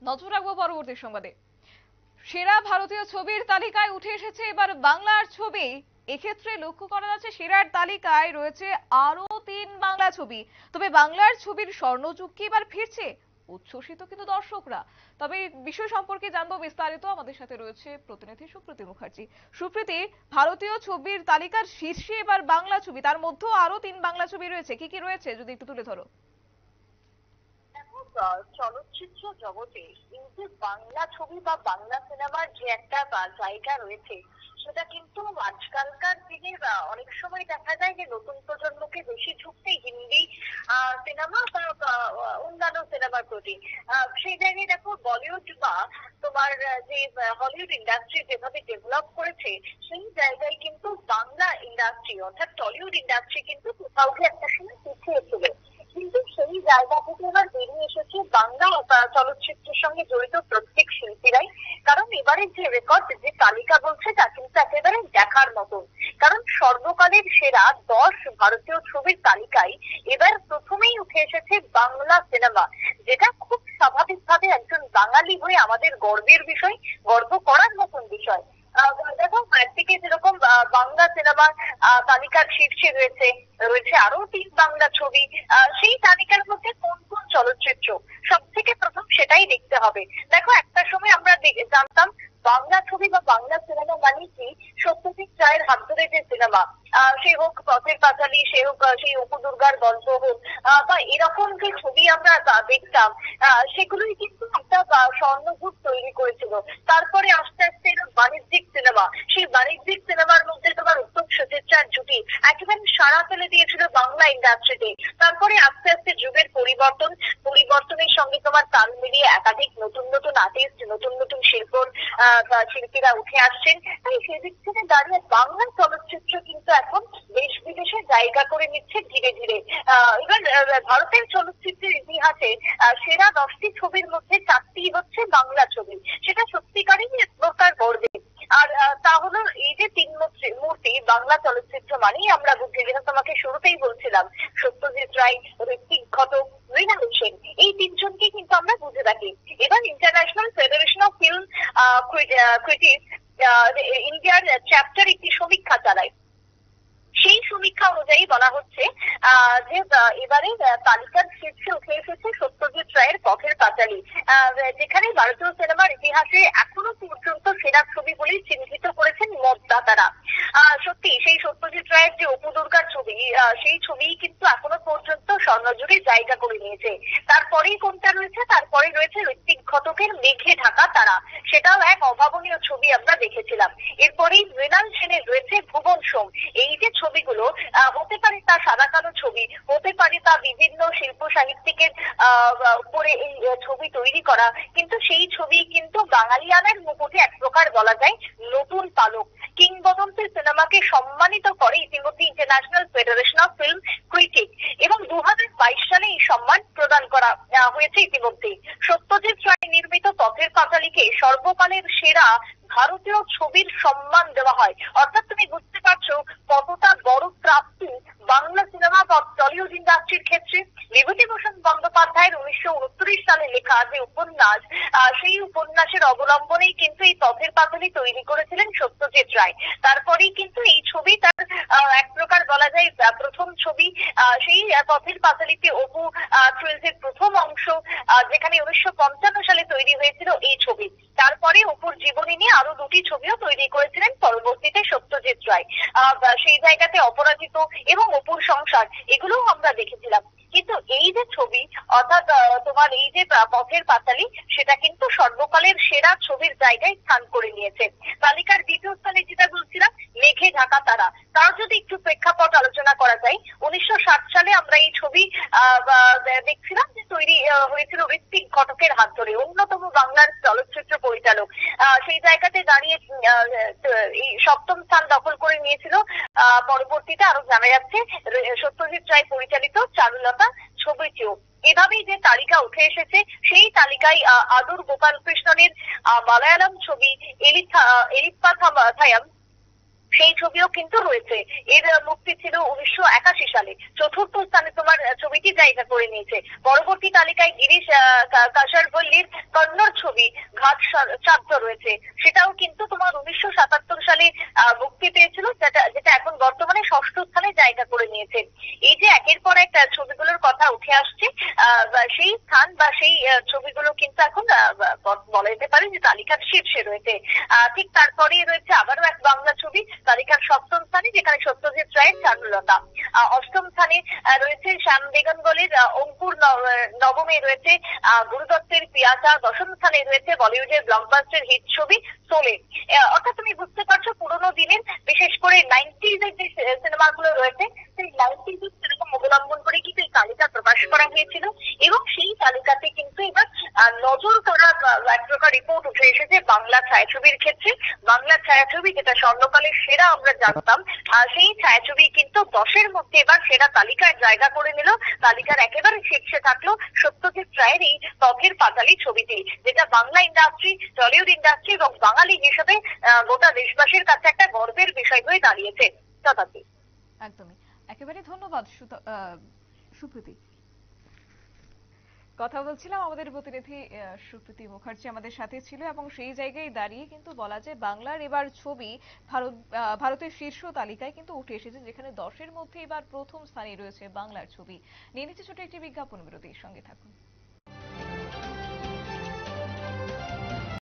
নজর রাখবো পরবর্তী সংবাদে। সেরা ভারতীয় ছবির তালিকায় উঠে এসেছে এবার বাংলার ছবি। এক্ষেত্রে লক্ষ্য করা যাচ্ছে সেরার তালিকায় রয়েছে আরো 3 বাংলা ছবি। তবে বাংলার ছবির স্বর্ণযুগ কি এবার ফিরছে? উচ্ছ্বসিত কিন্তু দর্শকরা। তবে বিষয় সম্পর্কে জানবো বিস্তারিত, আমাদের সাথে রয়েছে প্রতিনিধি সুপ্রীতি মুখার্জি। সুপ্রীতি, ভারতীয় ছবির তালিকার শীর্ষে এবার বাংলা ছবি, তার মধ্যেও আরো 3 বাংলা ছবি রয়েছে, কি কি রয়েছে যদি একটু তুলে ধরো। চলচ্চিত্র জগতে এই যে বাংলা ছবি বা বাংলা সিনেমার যে একটা জায়গা রয়েছে, সেটা কিন্তু আজকালকার দিনে অনেক সময় দেখা যায় যে নতুন প্রজন্মকে বেশি ঝুঁকতে হিন্দি সিনেমা বা অন্যান্য সিনেমার প্রতি। সেই জায়গায় দেখো বলিউড বা তোমার যে হলিউড ইন্ডাস্ট্রি যেভাবে ডেভেলপ করেছে, সেই জায়গায় কিন্তু বাংলা ইন্ডাস্ট্রি অর্থাৎ টলিউড ইন্ডাস্ট্রি কিন্তু কোথাও গিয়ে একটা সময় পিছিয়ে ছিল। কিন্তু সেই জায়গা থেকে এবার বেরিয়ে এসেছে বাংলা চলচ্চিত্রের সঙ্গে জড়িত প্রত্যেক শিল্পীরাই। কারণ এবারের যে রেকর্ড, যে তালিকা বলছে, তা কিন্তু একেবারে দেখার মতন। কারণ সর্বকালের সেরা 10 ভারতীয় ছবির তালিকায় এবার প্রথমেই উঠে এসেছে বাংলা সিনেমা, যেটা খুব স্বাভাবিকভাবে একজন বাঙালি হয়ে আমাদের গর্বের বিষয়, গর্ব করার মতন বিষয়। দেখো, একদিকে যেরকম বাংলা সিনেমার তালিকার শীর্ষে রয়েছে রয়েছে আরো 3 বাংলা ছবি। সেই তালিকার মধ্যে কোন কোন চলচ্চিত্র সব থেকে প্রথম, সেটাই দেখতে হবে। দেখো, একটা সময় আমরা জানতাম বাংলা ছবি বা বাংলা সিনেমা মানে কি সত্যজিৎ রায়ের হাত ধরে যে সিনেমা, সে হোক পথের পাঁচালী, সে হোক সেই অপু দুর্গার গল্প হোক, বা এরকম যে ছবি আমরা দেখতাম, সেগুলোই কিন্তু একটা স্বর্ণযুগ তৈরি করেছিল। তারপরে আস্তে আস্তে এলো বাণিজ্যিক সিনেমা। সেই বাণিজ্যিক সিনেমার মধ্যে তোমার উত্তম সুচিত্রার জুটি একেবারে সাড়া ফেলে দিয়েছিল বাংলা ইন্ডাস্ট্রিতে। তারপরে আস্তে আস্তে যুগের পরিবর্তনের সঙ্গে তোমার তাল মিলিয়ে একাধিক নতুন নতুন আর্টিস্ট, নতুন নতুন শিল্পীরা উঠে আসছেন। তাই সেদিক থেকে দাঁড়িয়ে বাংলা চলচ্চিত্র কিন্তু এখন দেশ বিদেশে জায়গা করে নিচ্ছে ধীরে ধীরে। এবার ভারতের চলচ্চিত্রের ইতিহাসে সেরা 10টি ছবির মধ্যে 4টি হচ্ছে বাংলা ছবি। সেটা সত্যিকারই এক প্রকার গর্বের। আর তা হলো এই যে 3 মূর্তি বাংলা চলচ্চিত্র মানেই আমরা বুঝি, যেটা তোমাকে শুরুতেই বলছিলাম, সত্যজিৎ রায়, ঋত্বিক ঘটক, মৃণাল সেন, এই 3 জনকে কিন্তু আমরা বুঝে থাকি। এবার international federation of film critics ইন্ডিয়ার চ্যাপ্টার একটি সমীক্ষা চালায়। সেই সমীক্ষা অনুযায়ী বলা হচ্ছে যে এবারে তালিকার শীর্ষে উঠে এসেছে সত্যজিৎ রায়ের পথের পাঁচালী, যেখানে ভারতীয় সিনেমার ইতিহাসে এখনো পর্যন্ত সেরা ছবি বলেই চিহ্নিত করেছেন মতদাতারা। সত্যি সেই সত্যজিৎ রায়ের যে অপু দুর্গার ছবি, সেই ছবি কিন্তু এখনো পর্যন্ত স্বর্ণযুগে জায়গা করে নিয়েছে। তারপরেই কোনটা রয়েছে? তারপরে রয়েছে ঋত্বিক ঘটকের মেঘে ঢাকা তারা, সেটাও এক অভাবনীয় ছবি আমরা দেখেছিলাম। এরপরেই মৃণাল সেনের রয়েছে ভুবন সোম। এই যে ছবিগুলো, হতে পারে তা সাদা কালো ছবি, হতে পারে তা বিভিন্ন শিল্প সাহিত্যিকের উপরে এই ছবি তৈরি করা, কিন্তু সেই ছবি কিন্তু বাঙালিয়ানার মুকুটে এক প্রকার বলা যায় নতুন পালক। কিংবদন্তি সিনেমাকে সম্মানিত করে ইতিমধ্যে international federation of film critic, এবং 2022 সালে এই সম্মান প্রদান করা হয়েছে ইতিমধ্যে। সত্যজিৎ রায় নির্মিত পথের পাঁচালীকে সর্বকালের সেরা ভারতীয় ছবির সম্মান দেওয়া হয়। অর্থাৎ তুমি বুঝতে পারছো কতটা বড় প্রাপ্তি বাংলা সিনেমা বা টলিউড ইন্ডাস্ট্রির ক্ষেত্রে। বিভূতিভূষণ বন্দ্যোপাধ্যায়ের 1929 সালে লেখা যে উপন্যাস, সেই উপন্যাসের অবলম্বনেই কিন্তু এই পথের পাঁচালী তৈরি করেছিলেন সত্যজিৎ রায়। তারপরেই কিন্তু এই ছবি তার এক প্রকার বলা যায় প্রথম ছবি। সেই পথের পাঁচালীতে অপু ট্রিলজির প্রথম অংশ, যেখানে 1955 সালে তৈরি হয়েছিল এই ছবি। তারপরে অপুর জীবনী নিয়ে আরো 2টি ছবিও তৈরি করেছিলেন পরবর্তীতে সত্যজিৎ রায়। সেই জায়গাতে অপরাজিত এবং অপুর সংসার, এগুলোও আমরা দেখেছিলাম। কিন্তু এই যে ছবি, অর্থাৎ তোমার এই যে পথের পাঁচালী, সেটা কিন্তু সর্বকালের সেরা ছবির জায়গায় স্থান করে নিয়েছে। তালিকার দ্বিতীয় স্থানে যেটা বলছিলাম, মেঘে ঢাকা তারা, তার যদি একটু প্রেক্ষাপট আলোচনা করা যায়, 1960 সালে আমরা এই ছবি দেখছিলাম যে তৈরি হয়েছিল ঋত্বিক ঘটকের হাত ধরে, অন্যতম বাংলার চলচ্চিত্র পরিচালক। সেই জায়গাতে দাঁড়িয়ে এই 7ম স্থান দখল করে নিয়েছিল। পরবর্তীতে আরো জানা যাচ্ছে সত্যজিৎ রায় পরিচালিত চারুলতা ছবিটিও। এভাবেই যে তালিকা উঠে এসেছে, সেই তালিকায় আদুর গোপালকৃষ্ণনের মালায়ালাম ছবি এলিপ্পাথায়াম সেই ছবিও কিন্তু রয়েছে। এর মুক্তি ছিল 1981 সালে। চতুর্থ স্থানে তোমার ছবিটি জায়গা করে নিয়েছে। পরবর্তী তালিকায় গিরিশ কাসারভল্লির কন্নড় ছবি ঘাট শ্রাদ্ধ রয়েছে। সেটাও কিন্তু তোমার 1977 সালে মুক্তি পেয়েছিল, যেটা যেটা এখন বর্তমানে ষষ্ঠ স্থানে জায়গা করে নিয়েছে। এই যে একের পর এক ছবিগুলোর কথা উঠে আসছে, সেই স্থান বা সেই ছবিগুলো কিন্তু এখন বলা যেতে পারে যে তালিকার শীর্ষে রয়েছে। ঠিক তারপরেই রয়েছে আবারও এক বাংলা ছবি তালিকার সপ্তম স্থানে, যেখানে সত্যজিৎ রায়ের চারুলতা। অষ্টম স্থানে রয়েছে শ্যাম বেগমগলের অঙ্কুর। নবমে রয়েছে গুরু দত্তের পিয়াসা। দশম স্থানে রয়েছে বলিউডের ব্লকবাস্টার হিট ছবি শোলে। অর্থাৎ তুমি বুঝতে পারছো পুরোনো দিনের, বিশেষ করে 90s এর যে সিনেমাগুলো রয়েছে, সেই 90s এর সিনেমা অবলম্বন করে কিন্তু এই তালিকা প্রকাশ করা হয়েছিল। এবং সেই তালিকাতে কিন্তু এবার নজর করা এক প্রকার রিপোর্ট উঠে এসেছে বাংলা ছায়াছবির ক্ষেত্রে। বাংলা ছায়াছবি যেটা স্বর্ণকালের সেরা আমরা জানতাম, সেই ছায়াছবি কিন্তু 10-এর মধ্যে এবার সেরা তালিকায় জায়গা করে নিল। তালিকার একেবারে শীর্ষে থাকলো সত্যজিৎ রায়ের এই পথের পাঁচালী ছবিটি, যেটা বাংলা ইন্ডাস্ট্রি, টলিউড ইন্ডাস্ট্রি এবং বাঙালি হিসেবে গোটা দেশবাসীর কাছে একটা গর্বের বিষয় হয়ে দাঁড়িয়েছে। তথাপি একদমই, একেবারে ধন্যবাদ সুপ্রীতি। কথা বলছিলাম, আমাদের প্রতিনিধি সুপ্রীতি মুখার্জি আমাদের সাথে ছিল এবং সেই জায়গায় দাঁড়িয়ে কিন্তু বলা যায় বাংলার এবার ছবি ভারতের শীর্ষ তালিকায় কিন্তু উঠে এসেছে, যেখানে 10-এর মধ্যে এবার প্রথম স্থানে রয়েছে বাংলার ছবি। নিয়ে নিচ্ছে ছোট একটি বিজ্ঞাপন বিরতির সঙ্গে থাকুন।